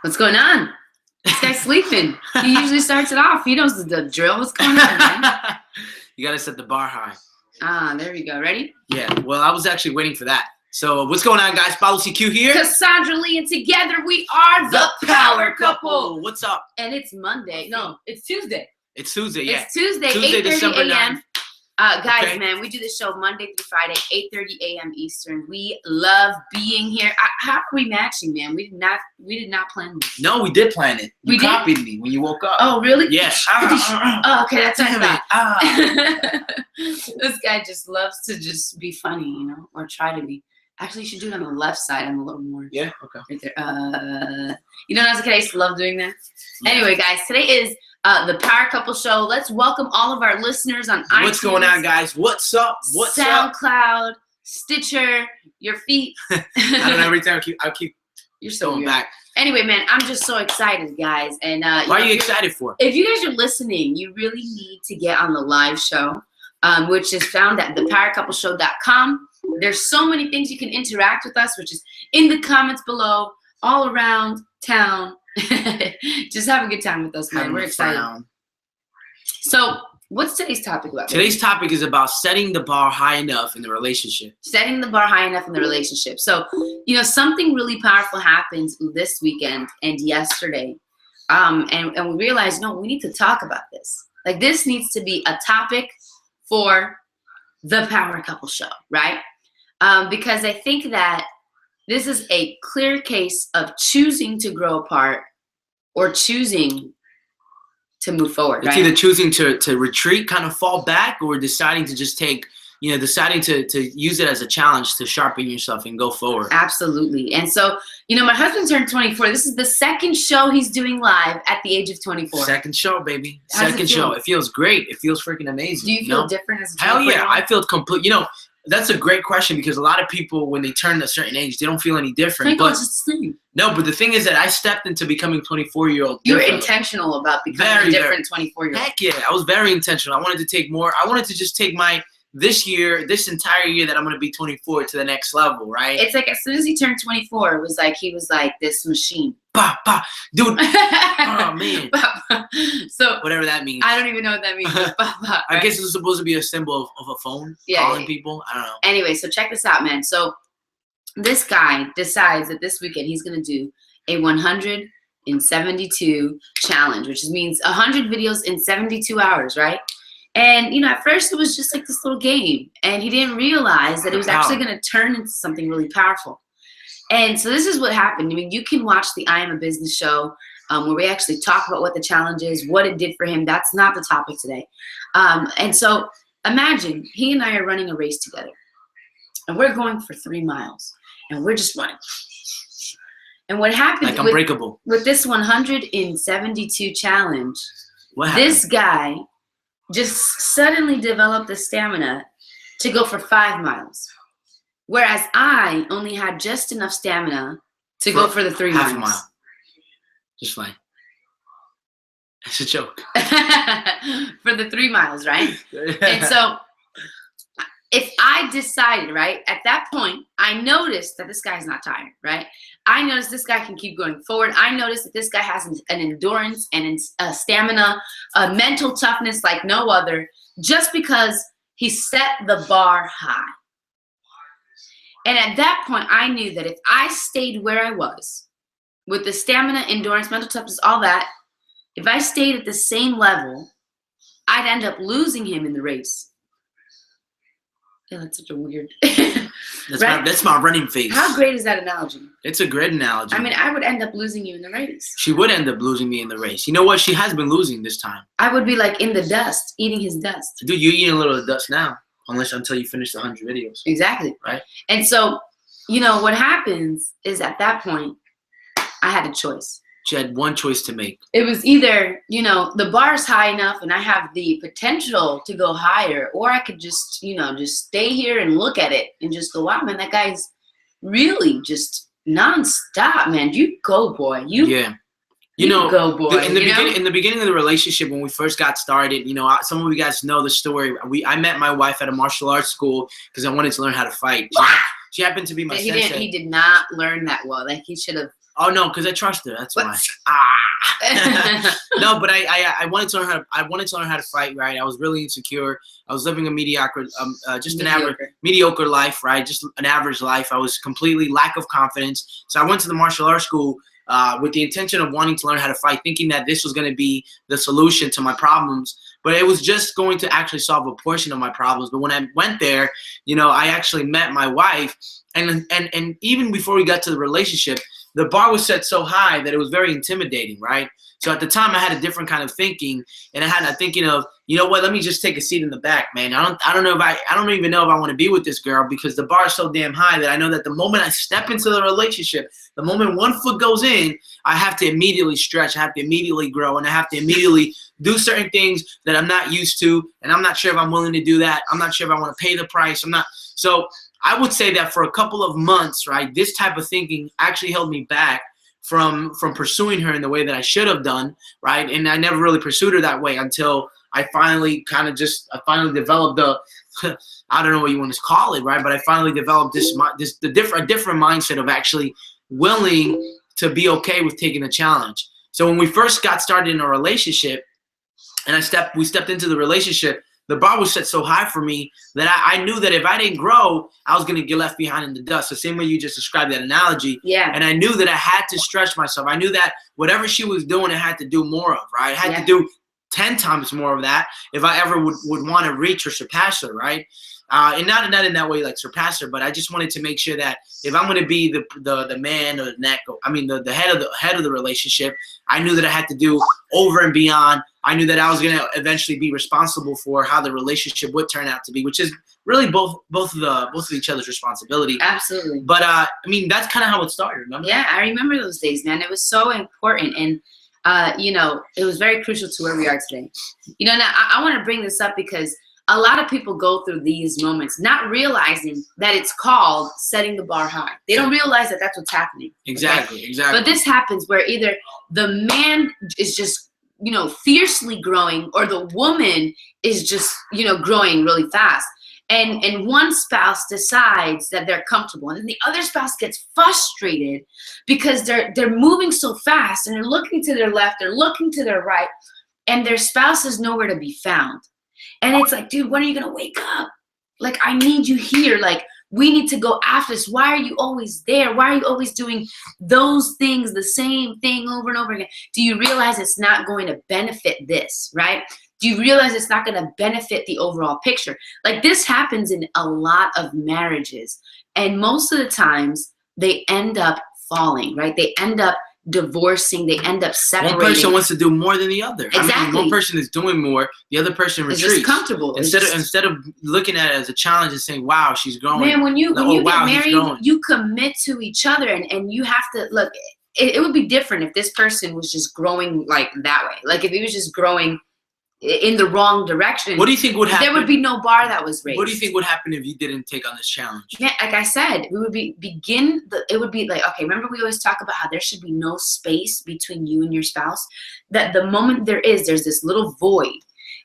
What's going on? This guy's sleeping. He usually starts it off. He knows the drill. What's going on, man? You gotta set the bar high. Ah, there we go. Ready? Yeah. Well, I was actually waiting for that. So what's going on, guys? Paulo CQ here. Cassandra Lee, and together we are the Power Couple. What's up? And it's Monday. No, it's Tuesday. It's Tuesday. Yeah. It's Tuesday, Tuesday, 8:30 December a.m. 9th. Guys, Okay. man, we do this show Monday through Friday, 8:30 a.m. Eastern. We love being here. How are we matching, man? We did not plan this. No, we did plan it. You We did? copied me when you woke up. Oh, really? Yes. Oh, okay, that's what I Damn thought. it. This guy just loves to just be funny, you know, or try to be. Actually, you should do it on the left side. I'm a little more Yeah. Okay. right there. You know, as a kid, I used to love doing that. Yeah. Anyway, guys, today is the Power Couple Show. Let's welcome all of our listeners on iTunes. What's going on, guys? What's up? What's up? SoundCloud, Stitcher, your feet. I don't know. Every time I keep You're so going weird. back. Anyway, man, I'm just so excited, guys. And Why are you excited for? If you guys are listening, you really need to get on the live show, which is found at thepowercoupleshow.com. There's so many things you can interact with us, which is in the comments below, all around town. Just have a good time with us, man. Having We're a excited. frown. So, what's today's topic about? Today's topic is about setting the bar high enough in the relationship. Setting the bar high enough in the relationship. So, you know, something really powerful happened this weekend and yesterday. And we realized, no, we need to talk about this. Like, this needs to be a topic for the Power Couple Show, right? Because I think that this is a clear case of choosing to grow apart or choosing to move forward, It's right? either choosing to retreat, kind of fall back, or deciding to just take, deciding to use it as a challenge to sharpen yourself and go forward. Absolutely. And so, you know, my husband turned 24. This is the second show he's doing live at the age of 24. Second show, baby. How does it Second feel? show. It feels great. It feels freaking amazing. Do you feel different as a 24? Hell yeah. I feel complete. That's a great question because a lot of people, when they turn a certain age, they don't feel any different. But just the same. no, but the thing is that I stepped into becoming 24-year-old. You were differently. intentional about becoming Very, a different 24-year-old. Heck yeah. I was very intentional. I wanted to take more. I wanted to just take this entire year that I'm going to be 24 to the next level, right? It's like as soon as he turned 24, it was like he was like this machine. Bah, bah. Dude. Oh, man. So Whatever that means. I don't even know what that means. But I right? guess it's supposed to be a symbol of a phone, Yeah, calling yeah. people. I don't know. Anyway, so check this out, man. So this guy decides that this weekend he's going to do a 172 challenge, which means 100 videos in 72 hours, right? And, you know, at first it was just like this little game. And he didn't realize that it was actually going to turn into something really powerful. And so this is what happened. I mean, you can watch the I Am a Business show where we actually talk about what the challenge is, what it did for him. That's not the topic today. And so imagine he and I are running a race together. And we're going for 3 miles. And we're just running. And what happened Like Unbreakable. with this 172 challenge, What happened? this guy just suddenly developed the stamina to go for 5 miles. Whereas I only had just enough stamina to go for the 3 miles. half a mile. Just fine. It's a joke. For the 3 miles, right? And so if I decided, right, at that point, I noticed that this guy's not tired, right? I noticed this guy can keep going forward. I noticed that this guy has an endurance and a stamina, a mental toughness like no other, just because he set the bar high. And at that point, I knew that if I stayed where I was, with the stamina, endurance, mental toughness, all that, if I stayed at the same level, I'd end up losing him in the race. Yeah, that's such a weird. That's my running face. How great is that analogy? It's a great analogy. I mean, I would end up losing you in the race. She would end up losing me in the race. You know what? She has been losing this time. I would be like in the dust, eating his dust. Dude, you're eating a little of dust now. Until you finish the 100 videos. Exactly. Right. And so, you know, what happens is at that point, I had a choice. She had one choice to make. It was either, you know, the bar's high enough and I have the potential to go higher, or I could just, you know, just stay here and look at it and just go, wow, man, that guy's really just nonstop, man. You go, boy. Yeah. You know, go, boy. in the beginning of the relationship, when we first got started, you know, some of you guys know the story. I met my wife at a martial arts school because I wanted to learn how to fight. She happened to be my sensei. He did not learn that well. Like he should have Oh no, because I trust her. That's why. No, but I wanted to learn how to fight. Right, I was really insecure. I was living a mediocre, an average mediocre life. Right, just an average life. I was completely lack of confidence. So I went to the martial arts school with the intention of wanting to learn how to fight, thinking that this was going to be the solution to my problems. But it was just going to actually solve a portion of my problems. But when I went there, I actually met my wife, and even before we got to the relationship, the bar was set so high that it was very intimidating, right? So at the time, I had a different kind of thinking, and I had a thinking of, you know what? Let me just take a seat in the back, man. I don't even know if I want to be with this girl, because the bar is so damn high that I know that the moment I step into the relationship, the moment one foot goes in, I have to immediately stretch, I have to immediately grow, and I have to immediately do certain things that I'm not used to, and I'm not sure if I'm willing to do that. I'm not sure if I want to pay the price. So I would say that for a couple of months, right, this type of thinking actually held me back from pursuing her in the way that I should have done, right? And I never really pursued her that way until I finally developed I don't know what you want to call it, right? But I finally developed a different mindset of actually willing to be okay with taking a challenge. So when we first got started in a relationship, and we stepped into the relationship, the bar was set so high for me that I knew that if I didn't grow, I was going to get left behind in the dust. The same way you just described that analogy. Yeah. And I knew that I had to stretch myself. I knew that whatever she was doing, I had to do more of, right? I had to do 10 times more of that if I ever would want to reach or surpass her, right? And not in that way like surpass her, but I just wanted to make sure that if I'm going to be the man or the head of the relationship, I knew that I had to do over and beyond. I knew that I was going to eventually be responsible for how the relationship would turn out to be, which is really both of each other's responsibility. Absolutely. But that's kind of how it started. Remember? Yeah, I remember those days, man. It was so important, and it was very crucial to where we are today. Now I want to bring this up because a lot of people go through these moments not realizing that it's called setting the bar high. They don't realize that that's what's happening. Exactly, okay? exactly. But this happens where either the man is just fiercely growing, or the woman is just growing really fast, and one spouse decides that they're comfortable, and then the other spouse gets frustrated because they're moving so fast, and they're looking to their left, they're looking to their right, and their spouse is nowhere to be found. And it's like, dude, when are you gonna wake up? Like, I need you here. Like, we need to go after this. Why are you always there? Why are you always doing those things, the same thing over and over again? Do you realize it's not going to benefit this, right? Do you realize it's not going to benefit the overall picture? Like, this happens in a lot of marriages. And most of the times, they end up falling, right? They end up divorcing, they end up separating. One person wants to do more than the other. Exactly. One person is doing more, the other person retreats. It's just comfortable. Instead of looking at it as a challenge and saying, wow, she's growing. Man, when you get married, you commit to each other, and you have to look. It would be different if this person was just growing like that way. Like, if he was just growing in the wrong direction. What do you think would happen? There would be no bar that was raised. What do you think would happen if you didn't take on this challenge? Yeah, like I said, we would it would be like, okay, remember we always talk about how there should be no space between you and your spouse? That the moment there's this little void,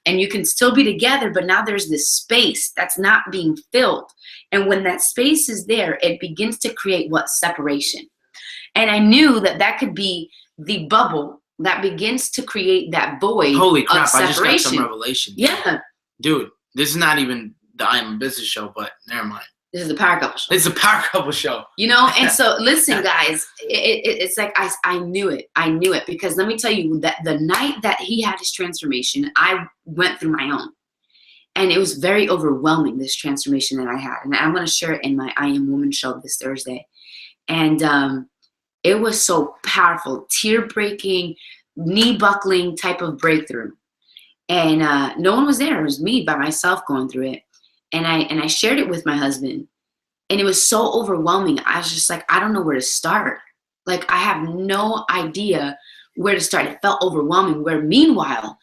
and you can still be together, but now there's this space that's not being filled. And when that space is there, it begins to create separation. And I knew that could be the bubble that begins to create that void. Holy crap, of I just got separation. some revelation. Yeah. Dude, this is not even the I Am Business show, but never mind. This is the Power Couple Show. It's a Power Couple Show. And so listen, guys, it's like I knew it. I knew it, because let me tell you that the night that he had his transformation, I went through my own. And it was very overwhelming, this transformation that I had. And I'm going to share it in my I Am Woman show this Thursday. And it was so powerful, tear-breaking, knee-buckling type of breakthrough. And no one was there. It was me by myself going through it. And I shared it with my husband. And it was so overwhelming. I was just like, I don't know where to start. Like, I have no idea where to start. It felt overwhelming. Where meanwhile,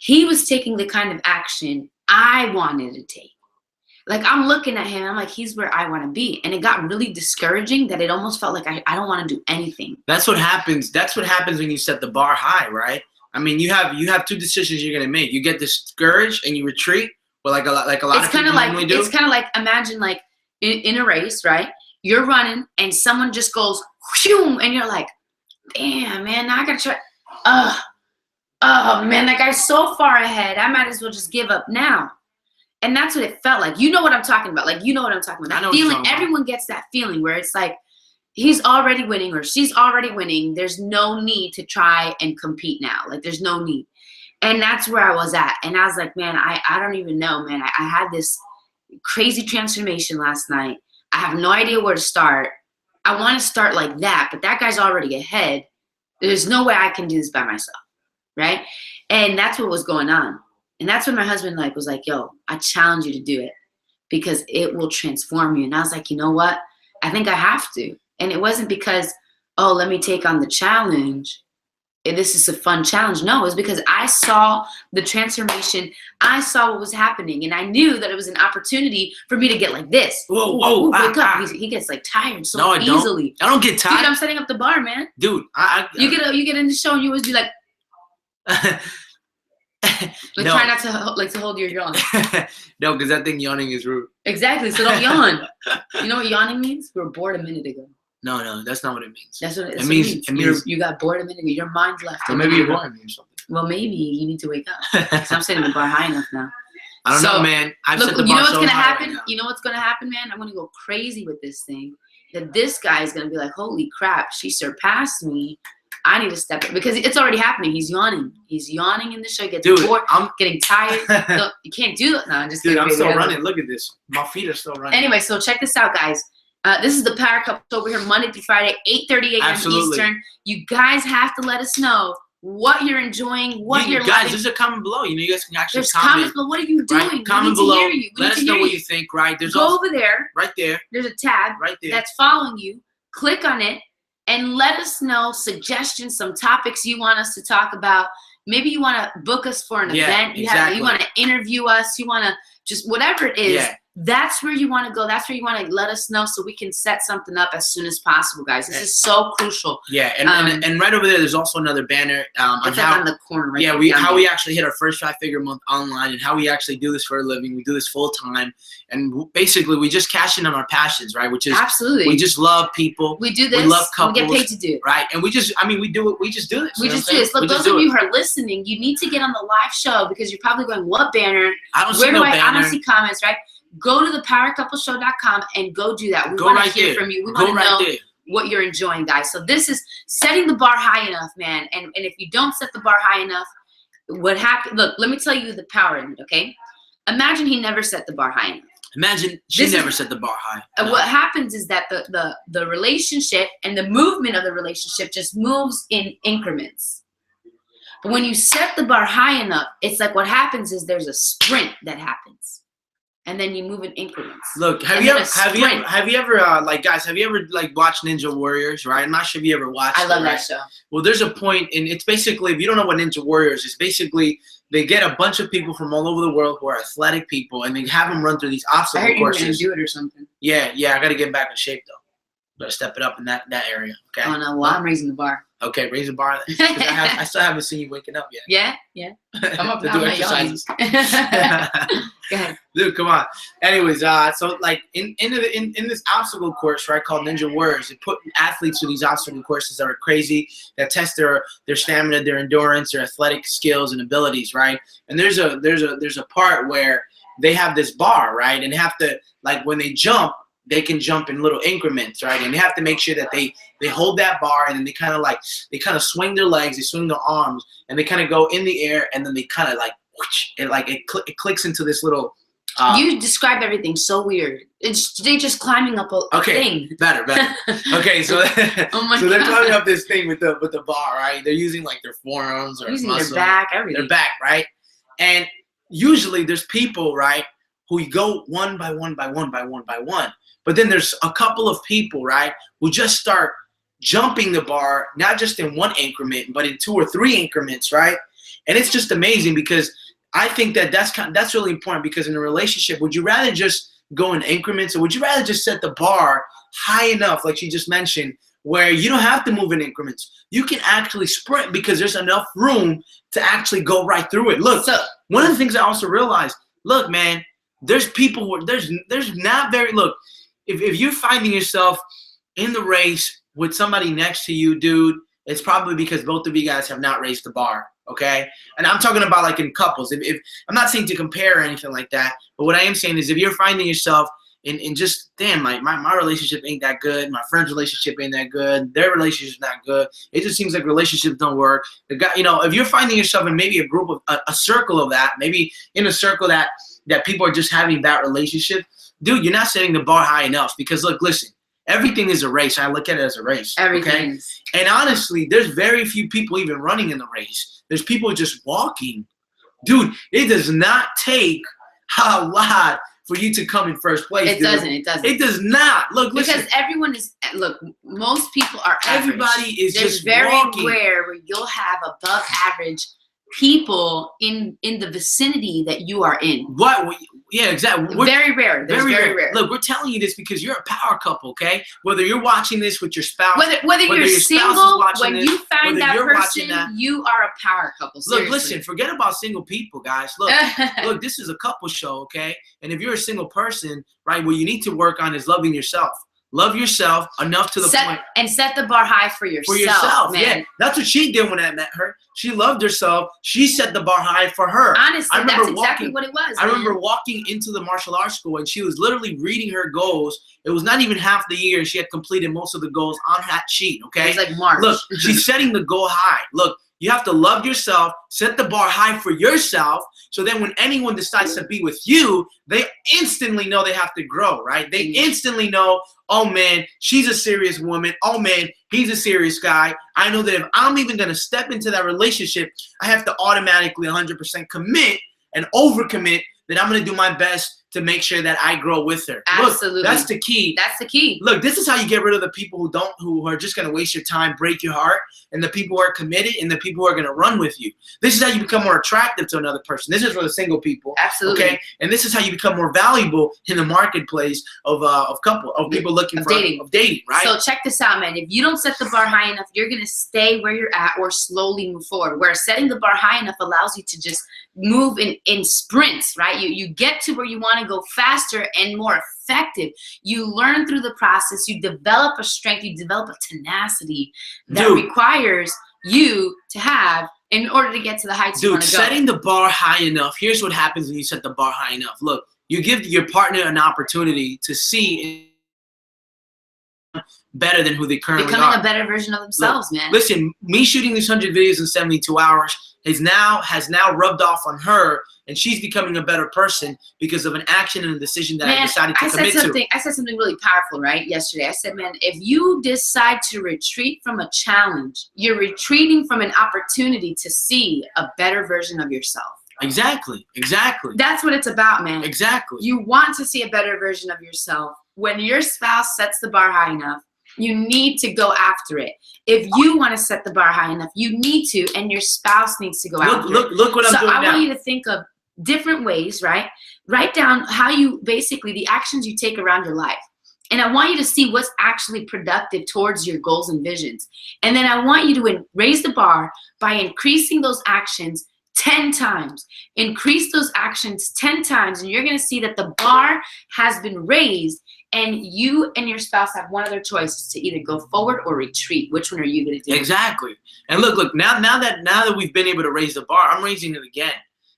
he was taking the kind of action I wanted to take. Like, I'm looking at him, I'm like, he's where I want to be. And it got really discouraging that it almost felt like I don't want to do anything. That's what happens. That's what happens when you set the bar high, right? I mean, you have two decisions you're gonna make. You get discouraged and you retreat, but like a lot of people normally do. It's kind of like, imagine like in a race, right? You're running and someone just goes, whew, and you're like, damn, man, now I gotta try. Oh, man, that guy's so far ahead. I might as well just give up now. And that's what it felt like. You know what I'm talking about. Like, you know what I'm talking about. That feeling, everyone gets that feeling where it's like, he's already winning or she's already winning. There's no need to try and compete now. Like, there's no need. And that's where I was at. And I was like, man, I don't even know, man. I had this crazy transformation last night. I have no idea where to start. I want to start like that, but that guy's already ahead. There's no way I can do this by myself, right? And that's what was going on. And that's when my husband was like, yo, I challenge you to do it because it will transform you. And I was like, you know what? I think I have to. And it wasn't because, oh, let me take on the challenge. This is a fun challenge. No, it was because I saw the transformation. I saw what was happening. And I knew that it was an opportunity for me to get like this. Whoa. Wake up. He gets like tired so easily. I don't get tired. Dude, I'm setting up the bar, man. Dude, you get in the show and you always be like, no. Try not to hold your yawn. No, because I think yawning is rude. Exactly. So don't yawn. You know what yawning means? We were bored a minute ago. No, that's not what it means. That's what it means. It means you got bored a minute ago. Your mind's left. Well, maybe you're boring me or something. Well, maybe you need to wake up. Because I'm setting the bar high enough now. I don't know, man. Look, you know what's gonna happen? You know what's gonna happen, man? I'm gonna go crazy with this thing. That this guy is gonna be like, holy crap, she surpassed me. I need to step up because it's already happening. He's yawning. He's yawning in the show. Gets bored. I'm getting tired. No, you can't do it. No, I'm just kidding. Dude, I'm still running. Look at this. My feet are still running. Anyway, so check this out, guys. This is the Power Couple over here, Monday through Friday, 8:30 a.m. Eastern. You guys have to let us know what you're enjoying, what you're guys, loving. there's a comment below. You know, you guys can actually there's comment. Comments, but what are you doing? Right? Comment below. Let us know what you think. Right? There's go over there. Right there. There's a tab. Right there. That's following you. Click on it and let us know suggestions, some topics you want us to talk about. Maybe you want to book us for an event. You want to interview us. You want to just whatever it is. Yeah. That's where you want to go. That's where you want to let us know so we can set something up as soon as possible, guys. This is so crucial. Yeah, and right over there, there's also another banner. It's on the corner. Right how we actually hit our first 5-figure month online and how we actually do this for a living. We do this full time, and basically we just cash in on our passions, right? Which is absolutely. We just love people. We do this. We love couples. We get paid to do it, right? And we just do it. We just do this. We just do this. Look, those of you who are listening, you need to get on the live show because you're probably going, "What banner? I don't see no banner. I don't see comments, right?" Go to thepowercoupleshow.com and go do that. We want to hear from you. We want to know what you're enjoying, guys. So this is setting the bar high enough, man. And if you don't set the bar high enough, what happens? Look, let me tell you the power in it, okay? Imagine he never set the bar high enough. Imagine she never set the bar high. No. What happens is that the relationship and the movement of the relationship just moves in increments. But when you set the bar high enough, it's like what happens is there's a sprint that happens. And then you move in increments. Look, have you ever guys, have you ever watched Ninja Warriors, right? I'm not sure if you ever watched it. I love that show. Well, there's a point, and it's basically, if you don't know what Ninja Warriors is, basically they get a bunch of people from all over the world who are athletic people, and they have them run through these obstacle courses. I heard you were going to do it or something. Yeah, I got to get back in shape, though. Got to step it up in that area, okay? Oh, no, well, I'm raising the bar. Okay, raise the bar. I still haven't seen you waking up yet. Yeah. Come up to do exercises. Go ahead. Dude, come on. Anyways, so in this obstacle course, right, called Ninja Warriors, they put athletes through these obstacle courses that are crazy, that test their stamina, their endurance, their athletic skills and abilities, right? And there's a part where they have this bar, right, and have to when they jump. They can jump in little increments, right? And they have to make sure that they hold that bar, and then they kind of swing their legs, they swing their arms, and they kind of go in the air, and then they kind of whoosh, it clicks into this little. You described everything so weird. They just climbing up a thing. Better. Okay, so so they're climbing up this thing with the bar, right? They're using their forearms or using muscle, their back, everything. Their back, right? And usually there's people, right, who go one by one. But then there's a couple of people, right, who just start jumping the bar, not just in one increment, but in 2 or 3 increments, right? And it's just amazing because I think that's really important because in a relationship, would you rather just go in increments or would you rather just set the bar high enough, like you just mentioned, where you don't have to move in increments? You can actually sprint because there's enough room to actually go right through it. Look, so one of the things I also realized, look, man, there's people who there's not very, look, if you're finding yourself in the race with somebody next to you, dude, it's probably because both of you guys have not raised the bar. Okay, and I'm talking about like in couples. If I'm not saying to compare or anything like that, but what I am saying is if you're finding yourself in just damn, my relationship ain't that good, my friend's relationship ain't that good, their relationship's not good. It just seems like relationships don't work. The guy, you know, if you're finding yourself in maybe a group of a circle of that, maybe in a circle that people are just having that relationship, dude, you're not setting the bar high enough. Because look, listen. Everything is a race. I look at it as a race. Everything. Okay? And honestly, there's very few people even running in the race. There's people just walking. Dude, it does not take a lot for you to come in first place. It doesn't. It doesn't. It does not. Look, listen. Because everyone is, look, most people are average. Everybody is There's just very walking. rare where you'll have above average people in the vicinity that you are in. What? Yeah, exactly. Very rare. There's very rare. Look, we're telling you this because you're a power couple, okay? Whether you're watching this with your spouse, whether you're your single, when this, you find that you're person, you are a power couple. Seriously. Look, listen, forget about single people, guys. Look, look, this is a couple show, okay? And if you're a single person, right, what you need to work on is loving yourself. Love yourself enough to the point. And set the bar high for yourself. For yourself, man. Yeah. That's what she did when I met her. She loved herself. She set the bar high for her. Honestly, that's exactly what it was. I remember walking into the martial arts school and she was literally reading her goals. It was not even half the year. She had completed most of the goals on that sheet, okay? It was like March. Look, she's setting the goal high. Look, you have to love yourself, set the bar high for yourself, so then when anyone decides to be with you, they instantly know they have to grow, right? They instantly know, oh man, she's a serious woman. Oh man, he's a serious guy. I know that if I'm even going to step into that relationship, I have to automatically 100% commit and overcommit that I'm going to do my best to make sure that I grow with her. Absolutely. Look, that's the key. That's the key. Look, this is how you get rid of the people who are just going to waste your time, break your heart, and the people who are committed and the people who are going to run with you. This is how you become more attractive to another person. This is for the single people. Absolutely. Okay? And this is how you become more valuable in the marketplace of people looking for dating, right? So check this out, man. If you don't set the bar high enough, you're going to stay where you're at or slowly move forward. Where setting the bar high enough allows you to just move in sprints, right? You get to where you want to go faster and more effective. You learn through the process. You develop a strength. You develop a tenacity that requires you to have in order to get to the heights you want to go. Setting the bar high enough. Here's what happens when you set the bar high enough. Look, you give your partner an opportunity to see better than who they currently are. Becoming a better version of themselves, man. Listen, me shooting these 100 videos in 72 hours has now rubbed off on her, and she's becoming a better person because of an action and a decision that I decided to commit to. I said something really powerful, right, yesterday. I said, man, if you decide to retreat from a challenge, you're retreating from an opportunity to see a better version of yourself. Exactly. That's what it's about, man. Exactly. You want to see a better version of yourself. When your spouse sets the bar high enough, you need to go after it. If you want to set the bar high enough, you need to, and your spouse needs to go after it. Look what I'm doing now. So I want you to think of different ways, right? Write down how you basically the actions you take around your life. And I want you to see what's actually productive towards your goals and visions. And then I want you to raise the bar by increasing those actions 10 times. Increase those actions 10 times, and you're going to see that the bar has been raised, and you and your spouse have one other choice to either go forward or retreat. Which one are you going to do? Exactly. And look, now that we've been able to raise the bar, I'm raising it again.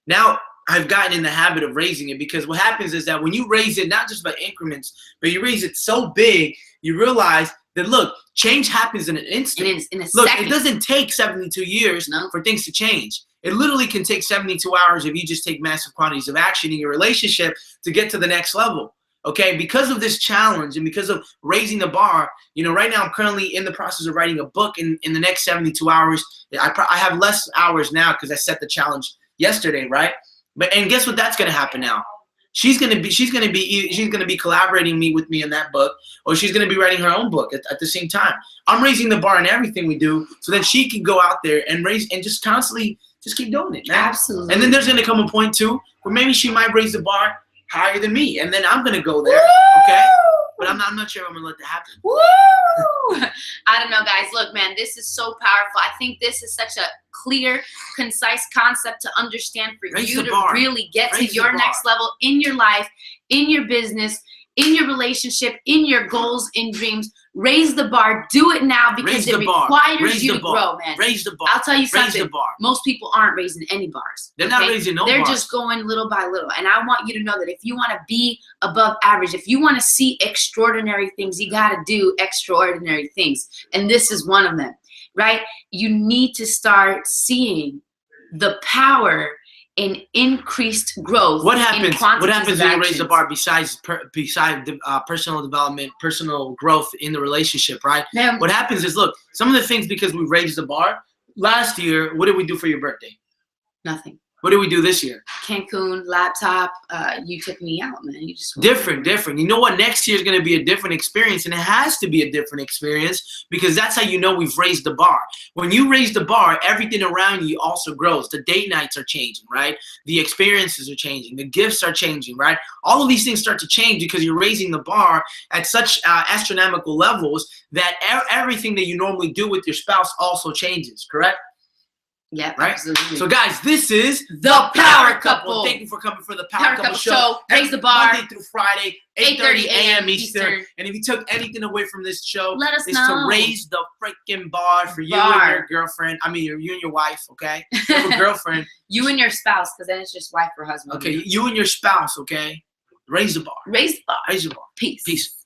Now I've gotten in the habit of raising it, because what happens is that when you raise it, not just by increments, but you raise it so big, you realize that, look, change happens in an instant. In a look, second. It doesn't take 72 years for things to change. It literally can take 72 hours if you just take massive quantities of action in your relationship to get to the next level. Okay, because of this challenge and because of raising the bar, right now I'm currently in the process of writing a book. In the next 72 hours, I have less hours now because I set the challenge yesterday, right? And guess what? That's gonna happen now. She's gonna be collaborating with me in that book, or she's gonna be writing her own book at the same time. I'm raising the bar in everything we do, so that she can go out there and raise and just constantly just keep doing it, man. Absolutely. And then there's gonna come a point too where maybe she might raise the bar higher than me, and then I'm gonna go there. Okay, but I'm not sure if I'm gonna let that happen. Woo! I don't know, guys. Look, man, this is so powerful. I think this is such a clear, concise concept to understand for you to really get to your next level in your life, in your business, in your relationship, in your goals, in dreams. Raise the bar. Do it now because it requires you to grow, man. Raise the bar. I'll tell you something. Raise the bar. Most people aren't raising any bars. They're not raising no bars. They're just going little by little. And I want you to know that if you want to be above average, if you want to see extraordinary things, you got to do extraordinary things. And this is one of them, right? You need to start seeing the power in increased growth. What happens? What happens when you raise the bar besides personal development, personal growth in the relationship, right? Now, what happens is, look, some of the things, because we raised the bar last year. What did we do for your birthday? Nothing. What did we do this year? Cancun, laptop. You took me out, man. You just different. You know what? Next year is going to be a different experience, and it has to be a different experience because that's how you know we've raised the bar. When you raise the bar, everything around you also grows. The date nights are changing, right? The experiences are changing. The gifts are changing, right? All of these things start to change because you're raising the bar at such astronomical levels that everything that you normally do with your spouse also changes, correct? Yeah, right. Absolutely. So, guys, this is the Power Couple. Thank you for coming for the Power Couple show. Raise the bar. Monday through Friday, 8:30 a.m. Eastern. And if you took anything away from this show, let us it's know. To raise the freaking bar for you and your girlfriend. I mean, you and your wife. Okay, you have a girlfriend. You and your spouse, because then it's just wife or husband. Okay, you and your spouse. Okay, raise the bar. Raise the bar. Raise the bar. Peace. Peace.